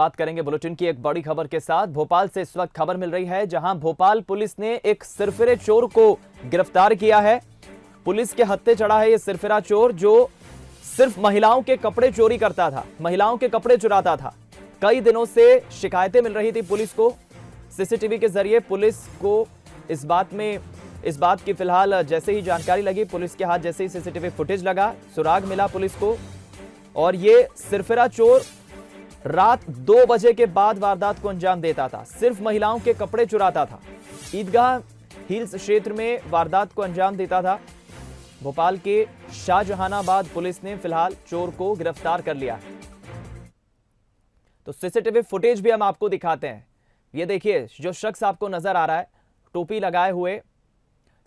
बात करेंगे बुलेटिन की एक बड़ी खबर के साथ। भोपाल से इस वक्त खबर मिल रही है, जहां भोपाल पुलिस ने एक सिरफिरे चोर को गिरफ्तार किया है। पुलिस के हत्थे चढ़ा है ये सिरफिरा चोर, जो सिर्फ महिलाओं के कपड़े चोरी करता था, महिलाओं के कपड़े चुराता था। कई दिनों से शिकायतें मिल रही थी पुलिस को। सीसीटीवी के जरिए पुलिस को इस बात की फिलहाल जैसे ही जानकारी लगी, पुलिस के हाथ जैसे ही सीसीटीवी फुटेज लगा, सुराग मिला पुलिस को। और ये सिरफिरा चोर रात 2 बजे के बाद वारदात को अंजाम देता था, सिर्फ महिलाओं के कपड़े चुराता था। ईदगाह हिल्स क्षेत्र में वारदात को अंजाम देता था। भोपाल के शाहजहानाबाद पुलिस ने फिलहाल चोर को गिरफ्तार कर लिया है। तो सीसीटीवी फुटेज भी हम आपको दिखाते हैं। ये देखिए, जो शख्स आपको नजर आ रहा है टोपी लगाए हुए,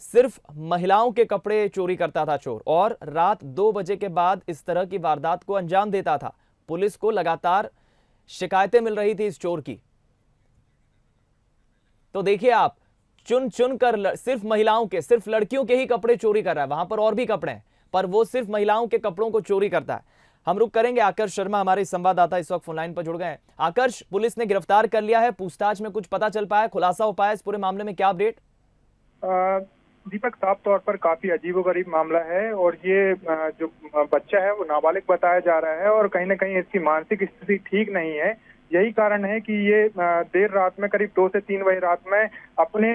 सिर्फ महिलाओं के कपड़े चोरी करता था चोर, और रात 2 बजे के बाद इस तरह की वारदात को अंजाम देता था। पुलिस को लगातार शिकायतें मिल रही थी इस चोर की। तो देखिए आप, चुन चुन कर सिर्फ महिलाओं के, सिर्फ लड़कियों के ही कपड़े चोरी कर रहा है। वहां पर और भी कपड़े हैं, पर वो सिर्फ महिलाओं के कपड़ों को चोरी करता है। हम रुक करेंगे, आकर्ष शर्मा हमारे संवाददाता इस वक्त फोन लाइन पर जुड़ गए हैं। आकर्ष, पुलिस ने गिरफ्तार कर लिया है, पूछताछ में कुछ पता चल पाया, खुलासा हो पाया इस पूरे मामले में, क्या अपडेट? दीपक, साफ तौर पर काफी अजीबोगरीब मामला है और ये जो बच्चा है वो नाबालिग बताया जा रहा है और कहीं ना कहीं इसकी मानसिक स्थिति ठीक नहीं है। यही कारण है कि ये देर रात में, करीब 2 से 3 बजे रात में अपने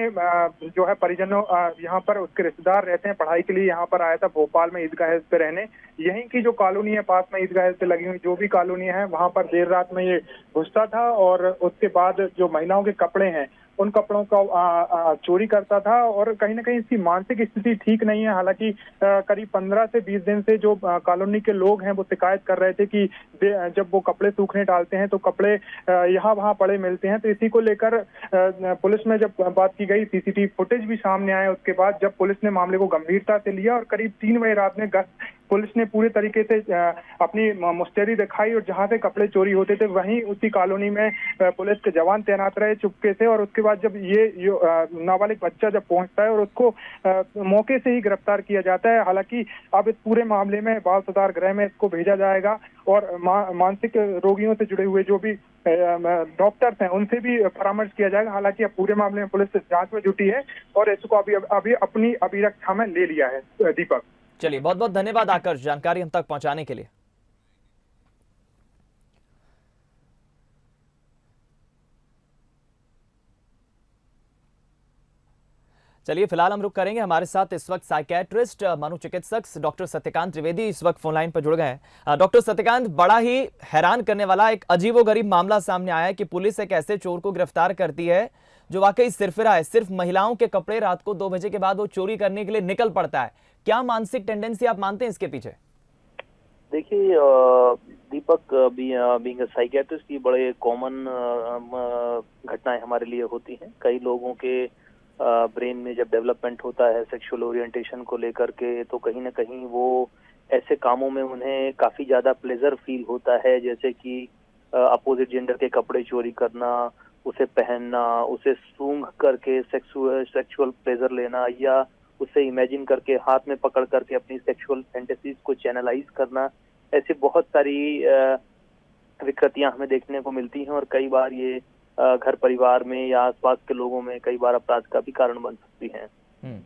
जो है परिजनों, यहाँ पर उसके रिश्तेदार रहते हैं, पढ़ाई के लिए यहाँ पर आया था भोपाल में ईदगाह हिल्स पे रहने। यहीं की जो कॉलोनी है पास में ईदगाह हिल्स पे लगी हुई जो भी कॉलोनी है, वहाँ पर देर रात में ये घुसता था और उसके बाद जो महिलाओं के कपड़े हैं उन कपड़ों का चोरी करता था। और कहीं ना कहीं इसकी मानसिक स्थिति ठीक नहीं है। हालांकि करीब 15 से 20 दिन से जो कॉलोनी के लोग हैं वो शिकायत कर रहे थे कि जब वो कपड़े सूखने डालते हैं तो कपड़े यहाँ वहाँ पड़े मिलते हैं। तो इसी को लेकर पुलिस में जब बात की गई, सीसीटीवी फुटेज भी सामने आए, उसके बाद जब पुलिस ने मामले को गंभीरता से लिया और करीब 3 बजे रात में पुलिस ने पूरे तरीके से अपनी मुस्तैदी दिखाई और जहां से कपड़े चोरी होते थे वहीं उसी कॉलोनी में पुलिस के जवान तैनात रहे चुपके से। और उसके बाद जब ये नाबालिग बच्चा जब पहुंचता है और उसको मौके से ही गिरफ्तार किया जाता है। हालांकि अब इस पूरे मामले में बाल सुधार गृह में इसको भेजा जाएगा और मानसिक रोगियों से जुड़े हुए जो भी डॉक्टर्स हैं उनसे भी परामर्श किया जाएगा। हालांकि अब पूरे मामले में पुलिस जांच में जुटी है और इसको अभी अपनी अभिरक्षा में ले लिया है। दीपक, चलिए, बहुत बहुत धन्यवाद आकर्ष, जानकारी हम तक पहुंचाने के लिए। चलिए, फिलहाल हम रुक करेंगे। हमारे साथ इस वक्त साइकियाट्रिस्ट, मनोचिकित्सक डॉक्टर सत्यकांत त्रिवेदी इस वक्त फोन लाइन पर जुड़ गए हैं। डॉक्टर सत्यकांत, बड़ा ही हैरान करने वाला एक अजीबोगरीब मामला सामने आया है कि पुलिस एक ऐसे चोर को गिरफ्तार करती है जो वाकई सिरफिरा है, सिर्फ महिलाओं के कपड़े रात को 2 बजे के बाद वो चोरी करने के लिए निकल पड़ता है। क्या मानसिक टेंडेंसी आप मानते हैं इसके पीछे? देखिए दीपक, बीइंग अ साइकियाट्रिस्ट, ये बड़े कॉमन घटनाएं हमारे लिए होती हैं। कई लोगों के ब्रेन में जब डेवलपमेंट होता है सेक्सुअल ओरिएंटेशन को लेकर के, तो कहीं ना कहीं वो ऐसे कामों में उन्हें काफी ज्यादा प्लेजर फील होता है, जैसे कि अपोजिट जेंडर के कपड़े चोरी करना, उसे पहनना, उसे सूंघ करके सेक्सुअल प्लेजर लेना, या उसे इमेजिन करके हाथ में पकड़ करके अपनी सेक्सुअल फैंटेसीज को चैनलाइज करना। ऐसी बहुत सारी विकृतियां हमें देखने को मिलती हैं और कई बार ये घर परिवार में या आसपास के लोगों में कई बार अपराध का भी कारण बन सकती हैं।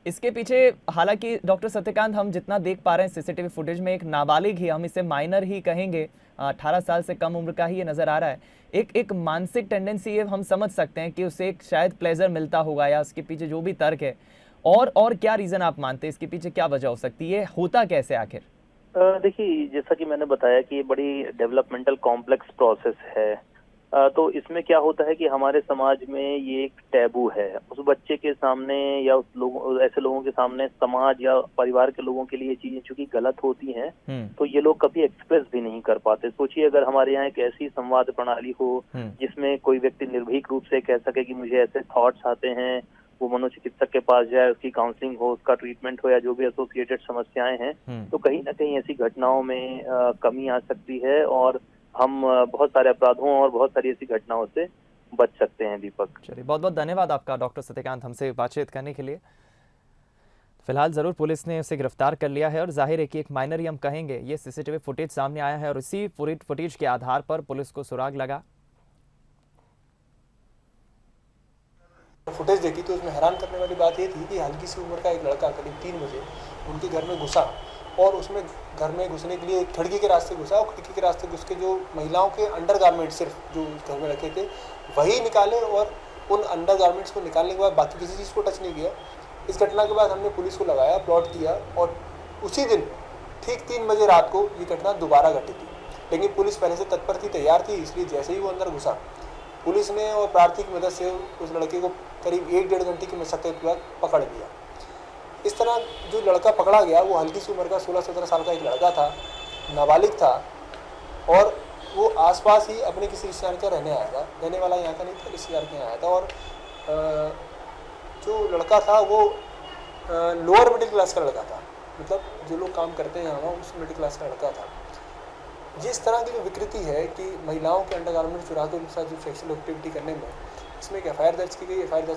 इसके पीछे, हालांकि डॉक्टर सत्यकांत, हम जितना देख पा रहे हैं सीसीटीवी फुटेज में, एक नाबालिग ही, हम इसे माइनर ही कहेंगे, 18 साल से कम उम्र का ही ये नजर आ रहा है। एक मानसिक टेंडेंसी ये हम समझ सकते हैं कि उसे एक शायद प्लेजर मिलता होगा, या उसके पीछे जो भी तर्क है। और क्या रीजन आप मानते हैं इसके पीछे, क्या वजह हो सकती है, होता कैसे आखिर? देखिए, जैसा कि मैंने बताया कि ये बड़ी डेवलपमेंटल कॉम्प्लेक्स प्रोसेस है। तो इसमें क्या होता है कि हमारे समाज में ये एक टैबू है। उस बच्चे के सामने या ऐसे लोगों के सामने, समाज या परिवार के लोगों के लिए ये चीजें चूंकि गलत होती हैं, तो ये लोग कभी एक्सप्रेस भी नहीं कर पाते। सोचिए, अगर हमारे यहाँ एक ऐसी संवाद प्रणाली हो जिसमें कोई व्यक्ति निर्भीक रूप से कह सके कि मुझे ऐसे थॉट्स आते हैं, वो मनोचिकित्सक के पास जाए, उसकी काउंसलिंग हो, उसका ट्रीटमेंट हो, या जो भी एसोसिएटेड समस्याएं हैं, तो कहीं ना कहीं ऐसी घटनाओं में कमी आ सकती है और हम बहुत सारे अपराधों और बहुत सारी ऐसी घटनाओं से बच सकते हैं। दीपक, चलिए, बहुत बहुत धन्यवाद आपका डॉक्टर सत्यकांत, हमसे बातचीत करने के लिए। फिलहाल जरूर पुलिस ने उसे गिरफ्तार कर लिया है और जाहिर है कि एक माइनर ही हम कहेंगे, ये सीसीटीवी फुटेज सामने आया है और इसी फुटेज के आधार पर पुलिस को सुराग लगा। फुटेज देखी तो उसमें हैरान करने वाली बात ये थी कि हल्की सी उम्र का एक लड़का करीब 3 बजे उनके घर में घुसा और उसमें घर में घुसने के लिए एक खिड़की के रास्ते घुसा और खिड़की के रास्ते घुस के जो महिलाओं के अंडरगारमेंट्स सिर्फ जो घर में रखे थे वही निकाले और उन अंडरगारमेंट्स को निकालने के बाद बाकी किसी चीज़ को टच नहीं किया। इस घटना के बाद हमने पुलिस को लगाया, प्लॉट किया और उसी दिन ठीक 3 बजे रात को ये घटना दोबारा घटी थी। लेकिन पुलिस पहले से तत्पर थी, तैयार थी, इसलिए जैसे ही वो अंदर घुसा पुलिस ने और प्रार्थी की मदद से उस लड़के को करीब 1-1.5 घंटे की मशक्कत के बाद पकड़ लिया। इस तरह जो लड़का पकड़ा गया वो हल्की सी उम्र का 16-17 साल का एक लड़का था, नाबालिग था और वो आसपास ही अपने किसी रिश्तेदार के रहने आया था, रहने वाला यहाँ का नहीं था, रिश्तेदार के यहाँ आया था। और जो लड़का था वो लोअर मिडिल क्लास का लड़का था, मतलब जो लोग काम करते हैं यहाँ उस मिडिल क्लास का लड़का था। जिस तरह की जो विकृति है कि महिलाओं के अंडरगारमेंट चुरा के उनके साथ जो सेक्सुअल एक्टिविटी करने में, इसमें एक एफआईआर दर्ज की गई। एफआईआर दर्ज